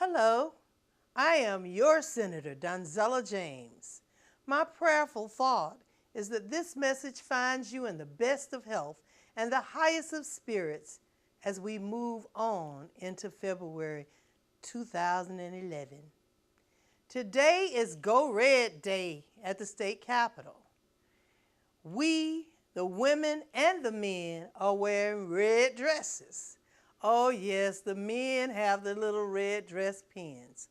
Hello, I am your Senator, Donzella James. My prayerful thought is that this message finds you in the best of health and the highest of spirits as we move on into February 2011. Today is Go Red Day at the state capitol. We, the women and the men, are wearing red dresses. Oh yes, the men have the little red dress pins.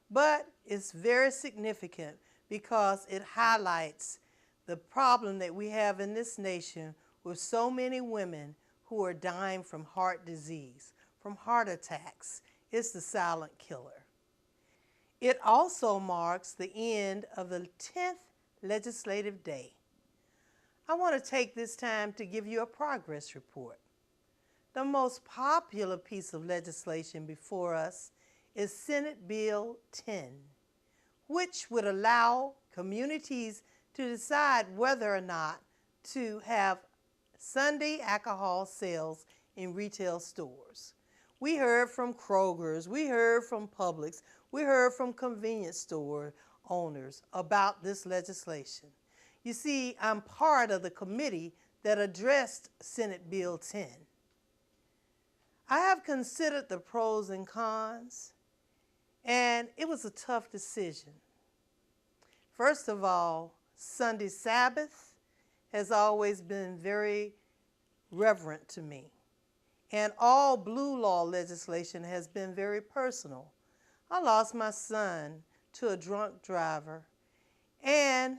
But it's very significant because it highlights the problem that we have in this nation with so many women who are dying from heart disease, from heart attacks. It's the silent killer. It also marks the end of the 10th legislative day. I want to take this time to give you a progress report. The most popular piece of legislation before us is Senate Bill 10, which would allow communities to decide whether or not to have Sunday alcohol sales in retail stores. We heard from Kroger's, we heard from Publix, we heard from convenience store owners about this legislation. You see, I'm part of the committee that addressed Senate Bill 10. I have considered the pros and cons, and it was a tough decision. First of all, Sunday Sabbath has always been very reverent to me, and all blue law legislation has been very personal. I lost my son to a drunk driver, and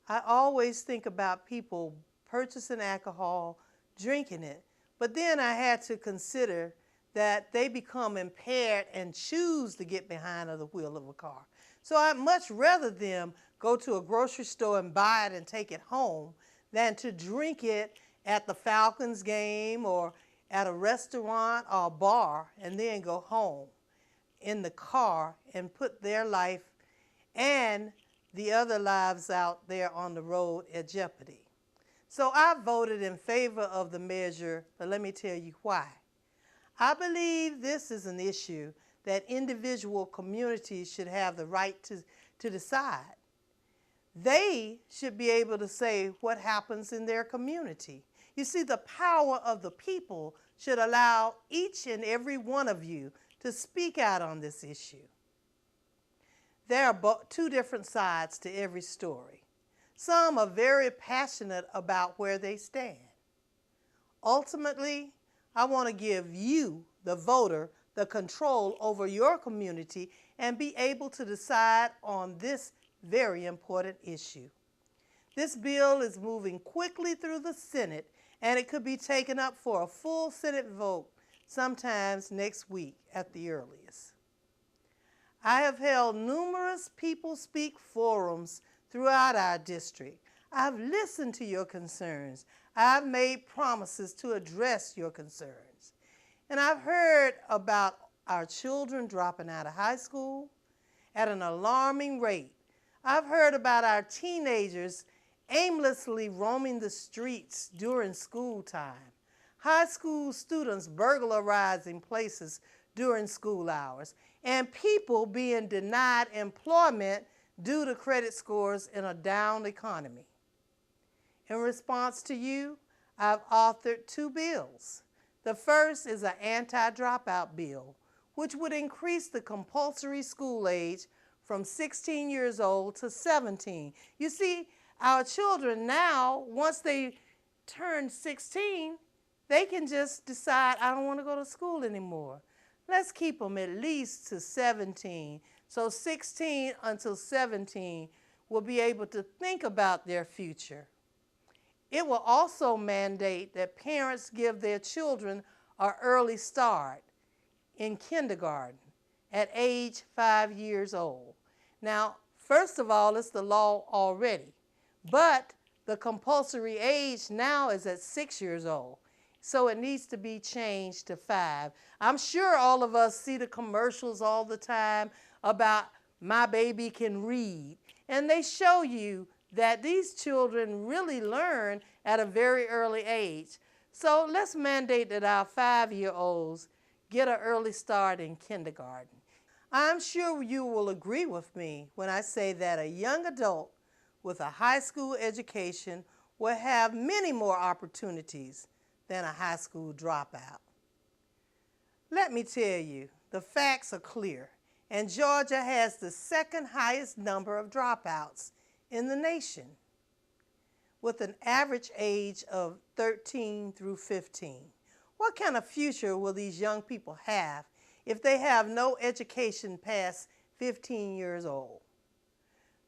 I always think about people purchasing alcohol, drinking it, but then I had to consider that they become impaired and choose to get behind the wheel of a car. So I'd much rather them go to a grocery store and buy it and take it home than to drink it at the Falcons game or at a restaurant or a bar and then go home in the car and put their life and the other lives out there on the road at jeopardy. So I voted in favor of the measure, but let me tell you why. I believe this is an issue that individual communities should have the right to decide. They should be able to say what happens in their community. You see, the power of the people should allow each and every one of you to speak out on this issue. There are two different sides to every story. Some are very passionate about where they stand. Ultimately, I want to give you, the voter, the control over your community and be able to decide on this very important issue. This bill is moving quickly through the Senate, and it could be taken up for a full Senate vote sometimes next week at the earliest. I have held numerous People Speak forums throughout our district. I've listened to your concerns. I've made promises to address your concerns. And I've heard about our children dropping out of high school at an alarming rate. I've heard about our teenagers aimlessly roaming the streets during school time. High school students burglarizing places during school hours, and people being denied employment due to credit scores in a down economy. In response to you, I've authored two bills. The first is an anti-dropout bill, which would increase the compulsory school age from 16 years old to 17. You see, our children now, once they turn 16, they can just decide, I don't want to go to school anymore. Let's keep them at least to 17. So 16 until 17 will be able to think about their future. It will also mandate that parents give their children an early start in kindergarten at age 5 years old. Now, first of all, it's the law already, but the compulsory age now is at 6 years old. So it needs to be changed to 5. I'm sure all of us see the commercials all the time about My Baby Can Read. And they show you that these children really learn at a very early age. So let's mandate that our 5-year-olds get an early start in kindergarten. I'm sure you will agree with me when I say that a young adult with a high school education will have many more opportunities than a high school dropout. Let me tell you, the facts are clear, and Georgia has the second highest number of dropouts in the nation, with an average age of 13 through 15. What kind of future will these young people have if they have no education past 15 years old?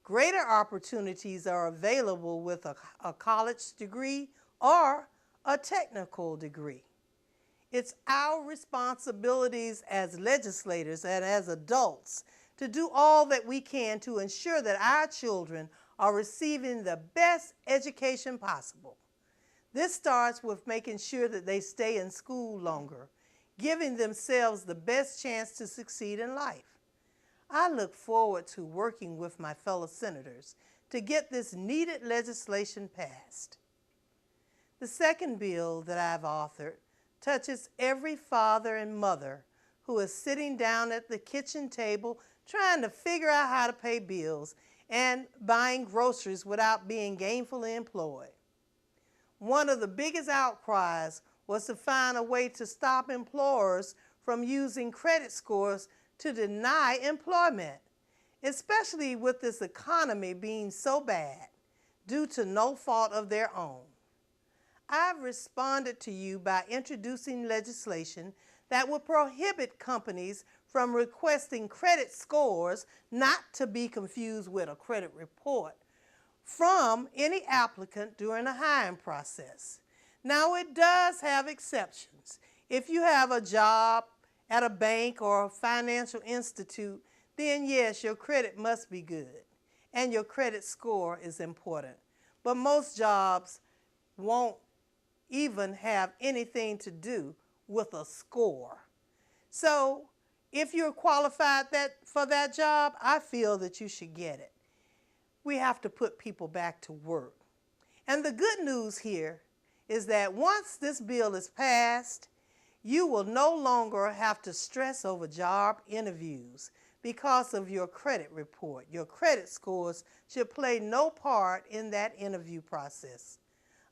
Greater opportunities are available with a college degree or a technical degree. It's our responsibilities as legislators and as adults to do all that we can to ensure that our children are receiving the best education possible. This starts with making sure that they stay in school longer, giving themselves the best chance to succeed in life. I look forward to working with my fellow senators to get this needed legislation passed. The second bill that I've authored touches every father and mother who is sitting down at the kitchen table trying to figure out how to pay bills and buying groceries without being gainfully employed. One of the biggest outcries was to find a way to stop employers from using credit scores to deny employment, especially with this economy being so bad due to no fault of their own. I've responded to you by introducing legislation that will prohibit companies from requesting credit scores, not to be confused with a credit report, from any applicant during the hiring process. Now, it does have exceptions. If you have a job at a bank or a financial institute, then yes, your credit must be good, and your credit score is important. But most jobs won't even have anything to do with a score. So if you're qualified for that job, I feel that you should get it. We have to put people back to work. And the good news here is that once this bill is passed, you will no longer have to stress over job interviews because of your credit report. Your credit scores should play no part in that interview process,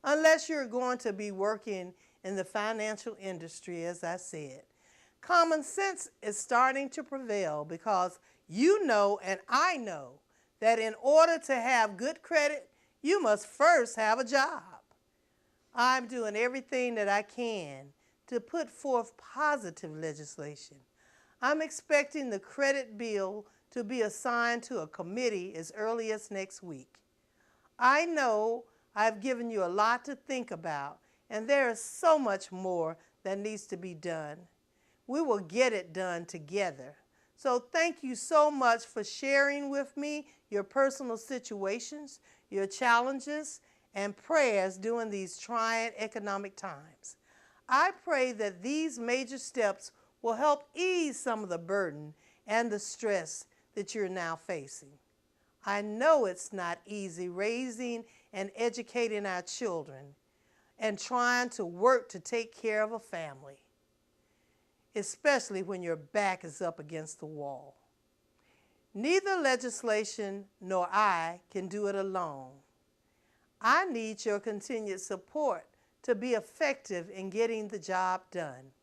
unless you're going to be working in the financial industry, as I said. Common sense is starting to prevail because you know and I know that in order to have good credit, you must first have a job. I'm doing everything that I can to put forth positive legislation. I'm expecting the credit bill to be assigned to a committee as early as next week. I know I've given you a lot to think about, and there is so much more that needs to be done. We will get it done together. So thank you so much for sharing with me your personal situations, your challenges, and prayers during these trying economic times. I pray that these major steps will help ease some of the burden and the stress that you're now facing. I know it's not easy raising and educating our children and trying to work to take care of a family, especially when your back is up against the wall. Neither legislation nor I can do it alone. I need your continued support to be effective in getting the job done.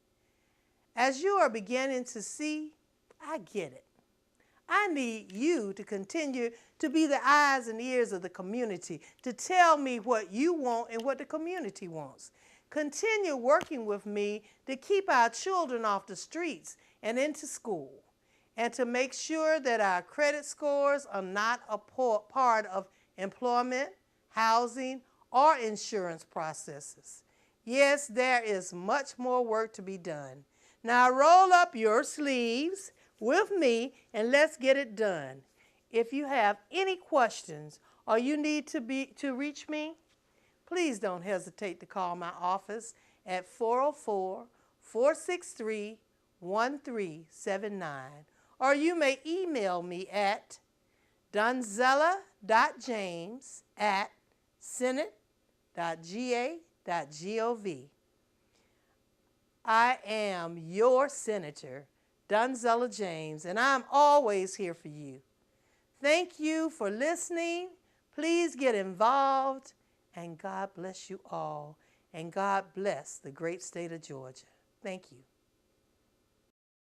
As you are beginning to see, I get it. I need you to continue to be the eyes and ears of the community, to tell me what you want and what the community wants. Continue working with me to keep our children off the streets and into school, and to make sure that our credit scores are not a part of employment, housing, or insurance processes. Yes, there is much more work to be done. Now roll up your sleeves with me and let's get it done. If you have any questions or you need to reach me, please don't hesitate to call my office at 404-463-1379, or you may email me at donzella.james@senate.ga.gov. I am your Senator, Donzella James, and I'm always here for you. Thank you for listening. Please get involved, and God bless you all, and God bless the great state of Georgia. Thank you.